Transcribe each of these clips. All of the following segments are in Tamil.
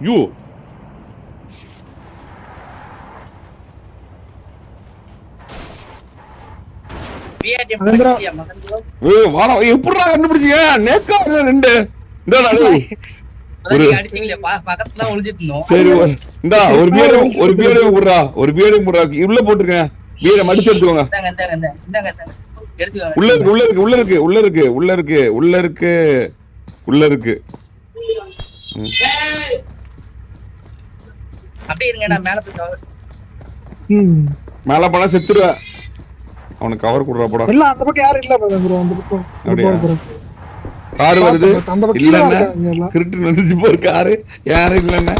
யூ வாடா எப்படிடா கண்டுபிடிச்சீங்க நேக்கா ரெண்டு சரி இந்தா ஒரு பியரையும் விடுறா ஒரு பியரையும் விடுறா உள்ள போட்டுருக்கேன் பியரை மடிச்சு எடுத்துக்கோங்க உள்ள இருக்கு உள்ள இருக்கு உள்ள இருக்கு உள்ள இருக்கு உள்ள இருக்கு உள்ள இருக்கு மேல போனா செத்துருவேன் அவனுக்கு கவர் குடுறா போடா இல்ல அந்த பக்கம் யாரும் இல்ல ப்ரோ அந்த பக்கம் அப்படியே கார் வருது இல்லன்னா கிரிட்டு வந்துச்சு போற கார் யாரும் இல்லன்னா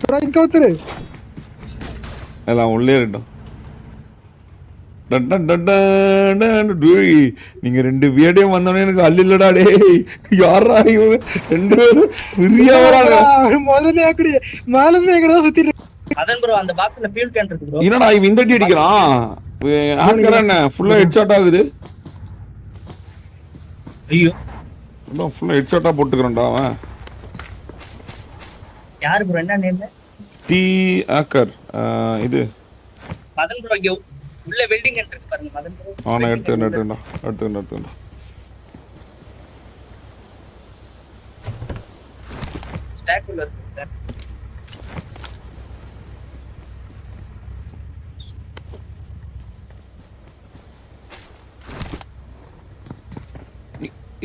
ப்ரோ இங்க வந்துரு எல்லாம் உள்ளே இருக்கட்டும் நீங்க ரெண்டு வீடியோ வந்தோடனே எனக்கு அல்லில்லடா டே யாரா ரெண்டு பேரும் ஃப்ரீயா வராங்க முதல்ல ஏக்கடி மேலமே ஏக்கடா சுத்தி அதன் ப்ரோ அந்த பாக்ஸ்ல ஃபியூல் கேன் இருக்கு ப்ரோ என்னடா இவன் இந்த அடி அடிக்கிறான் ஆக்கற என்ன ஃபுல்லா ஹெட் ஷாட் ஆகுது ஐயோ ரொம்ப ஃபுல்லா ஹெட் ஷாட்டா போட்டுக்கறடா அவன் யார் ப்ரோ என்ன நேம் டி ஆக்கர் இது மதன் ப்ரோ இங்க உள்ள வெல்டிங் இருக்கு பாருங்க மதன் ப்ரோ அவனை எடுத்துடா ஸ்டாக் உள்ள இருக்கு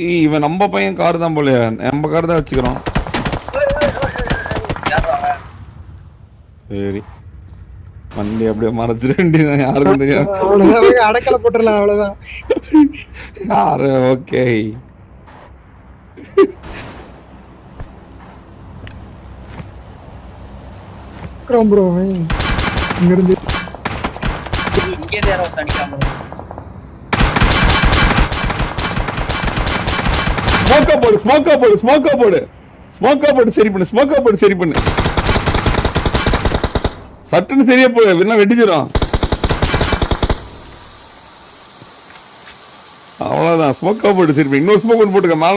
இவன் நம்ம பையன் கார் தான் போல நம்ம கார் தான் வச்சுக்கிறோம் சரி வண்டி அப்படியே மறைச்சிட வேண்டியதான் யாருக்கும் தெரியாது அடக்கல போட்டுடலாம் அவ்வளவுதான் யாரு ஓகே ப்ரோ இங்க இருந்து இங்கே யாரோ தடிக்காம ஸ்மோக்கா போடு சரி பண்ணு சட்டுன்னு சரியா போடு இல்லைன்னா வெடிச்சிடும் அவ்வளவுதான் ஸ்மோக்கா போடு சரி பண்ணு இன்னொரு ஸ்மோக் ஒன்று போட்டுக்க மேல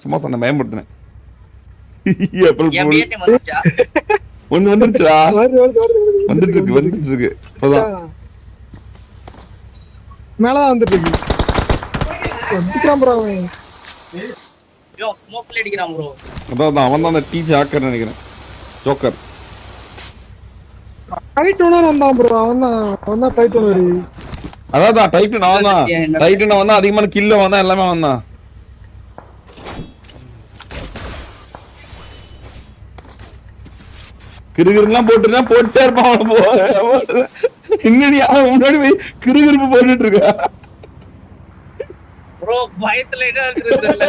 சும்மா சொன்ன பயன்படுத்தினேன் ஒண்ணு வந்துருச்சா வந்துட்டு இருக்கு இப்பதான் மேலதான் வந்துட்டு இருக்கு ப்ரோ ஸ்மோக்ல அடிக்கிறான் ப்ரோ அதான் அவன் தான் அந்த டீ ஜாக்கர் நினைக்கிறேன் ஜோக்கர் டைட் ஓனர் வந்தான் ப்ரோ அவன் தான் டைட் ஓனர் அதான் டைட்டன் அவன் தான் டைட்டன் அவன் தான் அதிகமான கில்ல வந்தான் எல்லாமே அவன் தான் கிருகிருலாம் போட்டுதான் போட்டே இருப்பான் எங்கடி முன்னாடி போய் கிருகிருப்பு போட்டுட்டு இருக்கா ப்ரோ பயத்துல என்ன தெரியல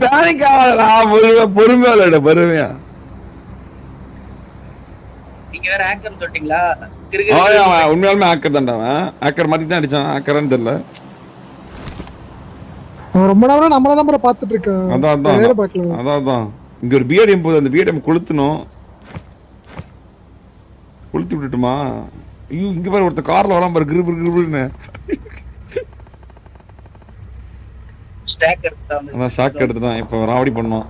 பேனிக் ஆகாதடா பொறுமையா இல்லடா பொறுமையா நீங்க வேற ஹேக்கர் சொல்லிட்டீங்களா உண்மையாலுமே ஹேக்கர் தான்டா அவன் ஹேக்கர் மாதிரி தான் அடிச்சான் ஹேக்கர்னு தெரியல ரொம்ப நேரம் நம்மள தான் ப்ரோ பாத்துட்டு இருக்கேன் அதான் இங்க ஒரு பிஎடிஎம் போகுது அந்த பிஎடிஎம் கொளுத்தணும் கொளுத்தி விட்டுட்டுமா ஐயோ இங்க பாரு ஒருத்த கார்ல வராம பாரு கிருபுன்னு ஸ்டாக் எடுத்துட்டான் அதான் ஷாக் எடுத்துட்டான் இப்போ ராவடி பண்ணோம்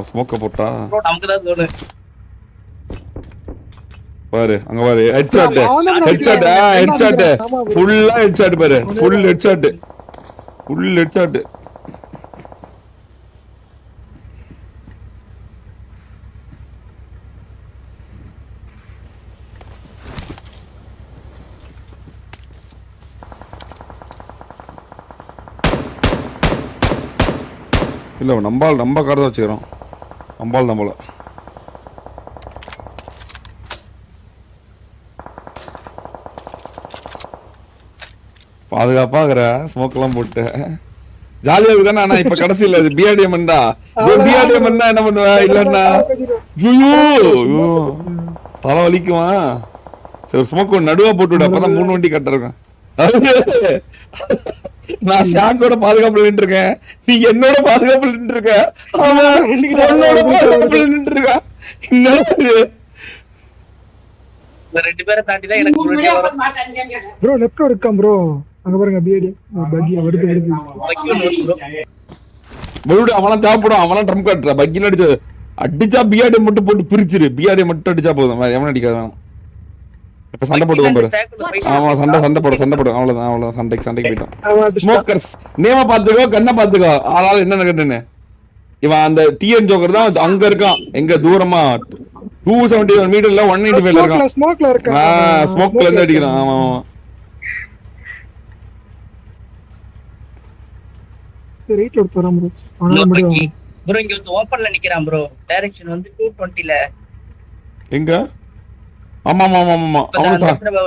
ஸ்மோக்க போட்டா நமக்கு தான் தோணு பாரு அங்க பாரு ஹெட்ஷாட் ஃபுல்லா ஹெட்ஷாட் பாரு ஃபுல் ஹெட்ஷாட் இல்ல நம்ம கார் தான் வச்சுக்கிறோம் நம்மள பாதுகாப்பாகிற ஸ்மோக் எல்லாம் போட்டு ஜாலியா இருக்குதானே. ஆனா இப்ப கடைசியில பிஆர்டிஎம் பிஆர்டிஎம் என்ன பண்ணுவ இல்லன்னா தலை வலிக்குமா. சரி ஸ்மோக் நடுவா போட்டு விட அப்பதான் 3 வண்டி கட்ட இருக்கும். நான் ஷாக்கோட பாதுகாப்புல நின்று இருக்கேன், நீ என்னோட பாதுகாப்புல நின்று இருக்க, அவனோட பாதுகாப்புல நின்று இருக்கா. இந்த 2 பேரை தாண்டி தான் எனக்கு ஒரு வரும். ப்ரோ லெஃப்ட் இருக்கான் ப்ரோ. அங்க பாருங்க பிஏடி பக்கி வருது வருது. பக்கி ஒன்று bro. மறுபடியும் அவனா தேவைப்படும். அவனா ட்ரம் காட்டுற பக்கில அடிச்சா பிஆர்டி மட்டும் போட்டு பிரிச்சிரு. பிஆர்டி மட்டும் அடிச்சா போதும், வேற எவனும் அடிக்காத வேணாம். இப்ப சண்டை போடுவோம் பாரு. ஆமா சண்டை போடும் அவ்வளவுதான் சண்டைக்கு போயிட்டோம். ஸ்மோக்கர்ஸ் நேம பாத்துக்கோ, கண்ணை பாத்துக்கோ. ஆளால என்ன கட்டுன்னு இவன் அந்த டிஎன் ஜோக்கர் தான் அங்க இருக்கான். எங்க தூரமா 271 மீட்டர்ல 185 இருக்கான். ஸ்மோக்ல இருக்கான். ஸ்மோக்ல இருந்து அடிக்கிறான். ஆமா ரைட்ல ஒருத்தர் வரான் ப்ரோ. அவனால முடியும் ப்ரோ. இங்க வந்து ஓபன்ல நிக்கிறான் ப்ரோ. டைரக்ஷன் வந்து 220ல. எங்க? ஆமா அவன்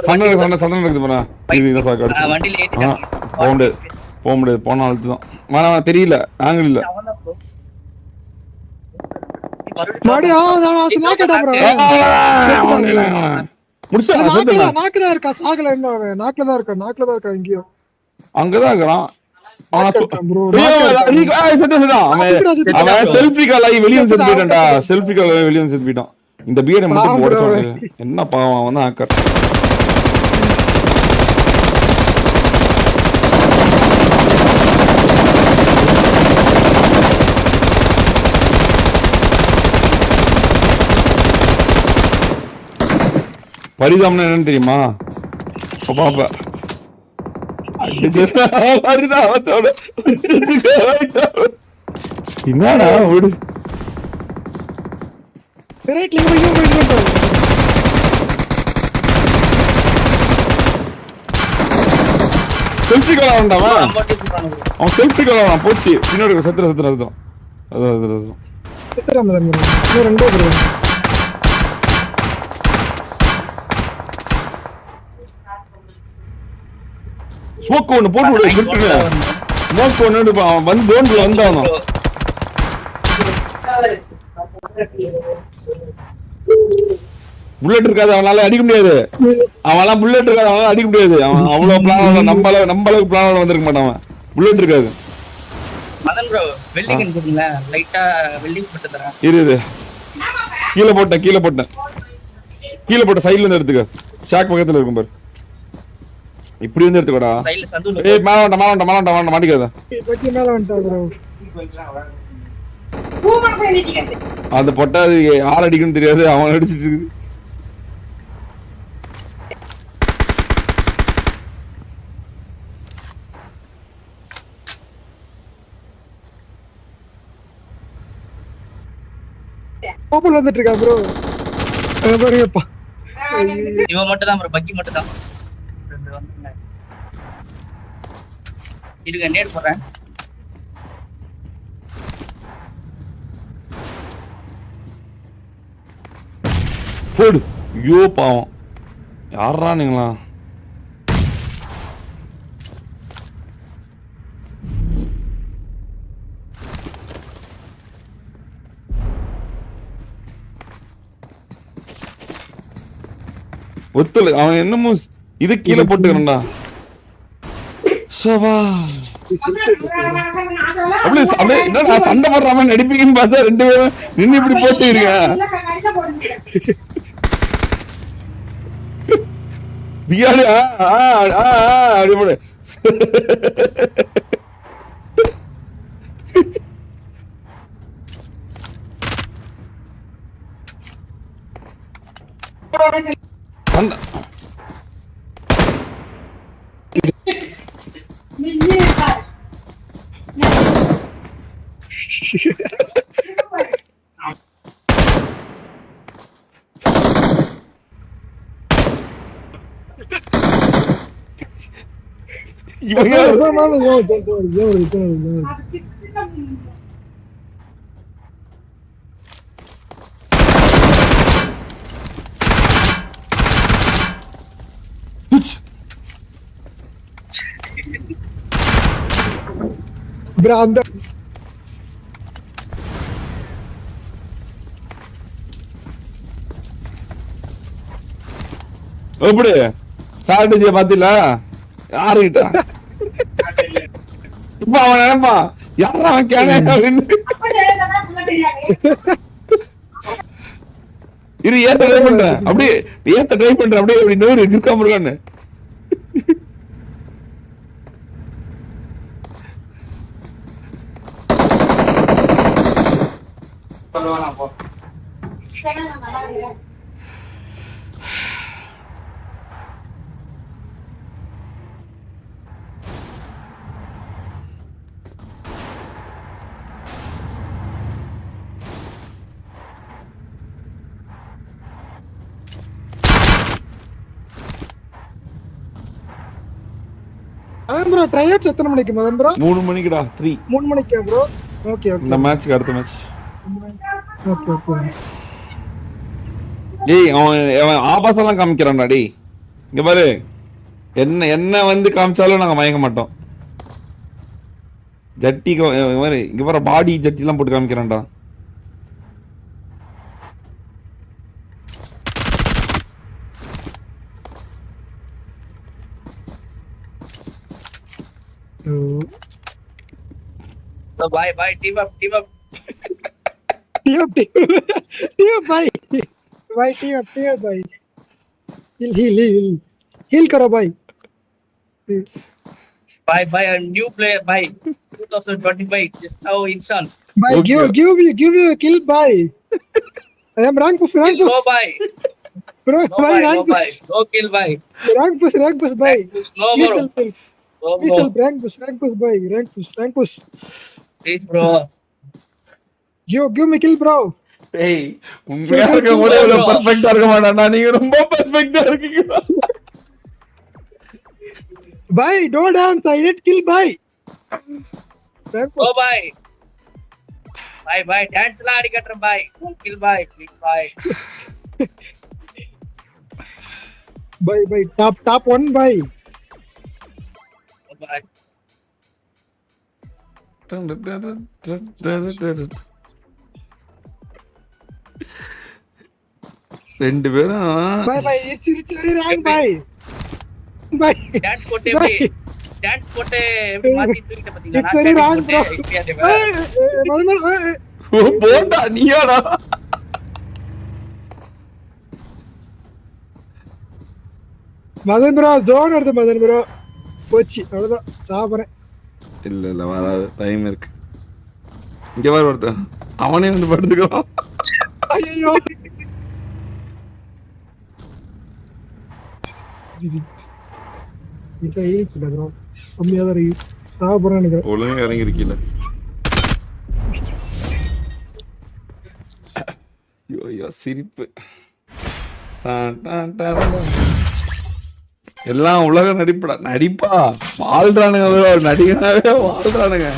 சண்டை நடக்குது பாரு. இது சாக்கு அடிச்சு வண்டில ஏத்திட்டான். போக முடியாது போன ஆளுது தான். வேணா தெரியல, ஆங்கிள் இல்ல. மாடியா நான் ஸ்மோக்கடா ப்ரோ. முடிச்சா நாக்குல இருக்கா, சாகல இன்னும் அவன். நாக்குல தான் இருக்கா எங்கயோ. அங்கதான் இருக்கான். அவன் செல்ஃபி கால் ஆகி வெளியே செத்து போயிட்டான்டா. செல்ஃபி கால் ஆகி வெளியே செத்து போயிட்டான். இந்த பியரை மட்டும் போட சொல்லுங்க. என்ன பாவம் வந்து ஆக்கர். பரிதாபம்னா என்னன்னு தெரியுமா? பாப்பா பரிதாபத்தோட என்னடா ஒரு ரைட்ல போயிட்டு செல்ஃபி கால் ஆவண்டாவன். அவன் செல்ஃபி கால் ஆவான். போச்சு பின்னாடி சத்திர அதுதான் எத்தனை மதன் ப்ரோ? இன்னும் ரெண்டே ப்ரோ. ஸ்மோக் ஒன்று போட்டு விடு. விட்டுரு ஸ்மோக் ஒன்று வந்து ஜோன்ல வந்தானோ. புல்லட் இருக்காது அவனால அடிக்க முடியாது. அவன்லாம் புல்லட் இருக்காது அவனால அடிக்க முடியாது. அவன் அவ்வளவு பிளான் நம்ம அளவுக்கு பிளான் வந்திருக்க மாட்டான். அவன் புல்லட் இருக்காது. மதன் ப்ரோ வெல்டிங் கொடுங்க. லைட்டா வெல்டிங் போட்டு தரேன். இரு கீழே போட்ட சைடுல இருந்து எடுத்துக்க. ஷாக் பக்கத்துல இருக்கும் பாரு. இப்படி வந்து எடுத்துக்கடா. ஏய் மாவண்ட மாட்டிக்காத. பக்கி மேல வந்துட்டா ப்ரோ. அந்த பொட்டா யார் அடிக்கணும் தெரியாது. அவன் அடிச்சிட்டு இருக்குது. பாப்பல் வந்துட்டு இருக்கா ப்ரோ. பாருங்கப்பா. இவன் மட்டும் தான் ப்ரோ. பக்கி மட்டும் தான். இருங்க நேட் போறேன். போடு. ஐயோ பாவம். யாரா நீங்களா? ஒத்துல அவன் என்னமோ இது கீழே போட்டுக்கிறா. என்னடா சண்டை போடுறாம நடிப்பீங்கன்னு பார்த்தா 2 பேரும் நின்று இப்படி போட்டு இருக்கேன். பியாடி அப்படி போடு. Branda. எப்படி ஸ்ட்ராட்டஜியை பாத்தீங்களா? யாருகிட்ட இப்ப அவன் நினைப்பான் யாரா அவன் கேன. இரு ஏத்த ட்ரை பண்றேன் அப்படியே அப்படி நூறு இருக்காம இருக்கான்னு மதன் ப்ரோ ட்ரையர்ஸ் எத்தனை மணிக்கு மதன் ப்ரோ 3 மணிக்குடா 3 3 மணிக்கா ப்ரோ ஓகே ஓகே இந்த மேட்ச்க்கு அடுத்த மேட்ச் ஓகே ஓகே டேய் அவன் ஆபாசம்லாம் காமிக்கிறான்டா டேய் இங்க பாரு என்ன வந்து காமிச்சாலும் நாங்க மயங்க மாட்டோம் ஜட்டி மாதிரி இங்க பாரு பாடி ஜட்டி எல்லாம் போட்டு காமிக்கிறான்டா Bye, team up. team up भाई team up भाई heal करो भाई Bye, a new player, bye. 2025, just now install. भाई Okay. give you a kill भाई I am rank push Go, bye. bro No, भाई bye, no, rank bye. push No kill, bye. rank push भाई No, please bro. help No, please bro. help rank push भाई rank push Please, bro. give me kill bro டேய் உண்மையா இருக்க முடியல பெர்ஃபெக்ட்டா இருக்க மாட்டானா நீங்க ரொம்ப பெர்ஃபெக்ட்டா இருக்கீங்க भाई don't dance I need kill भाई rank Go, push bye. Bye. Dance la adi katram, bye. No kill, bye. Please, bye. भाई top 1 भाई Go, bye. ரெண்டு பேரும் भाई it's very rank भाई Dance போட்டு எப்படி டான்ஸ் போட்டு மாத்தி தூக்கிட்ட பாத்தீங்களா It's very wrong, bro. Bonda நீயாடா மதன் ப்ரோ ஜோன் எடுத்து மதன் ப்ரோ போச்சு அவ்வளவுதான் சாப்பிடுறேன் இல்ல வராது டைம் இருக்கு இங்க வர ஒருத்தன் அவனே வந்து படுத்துக்கலாம் ஐயோ இப்போ ஹீல்ஸ் இல்ல ப்ரோ கம்மியா தான் இருக்கு சாப்பிடுறேன் நினைக்கிறேன் ஒழுங்கா இறங்கி இருக்கீல ஐயோ சிரிப்பு எல்லாம் உலக நடிப்பா வாழ்றானுங்க நடிகனாவே வாழ்றானுங்க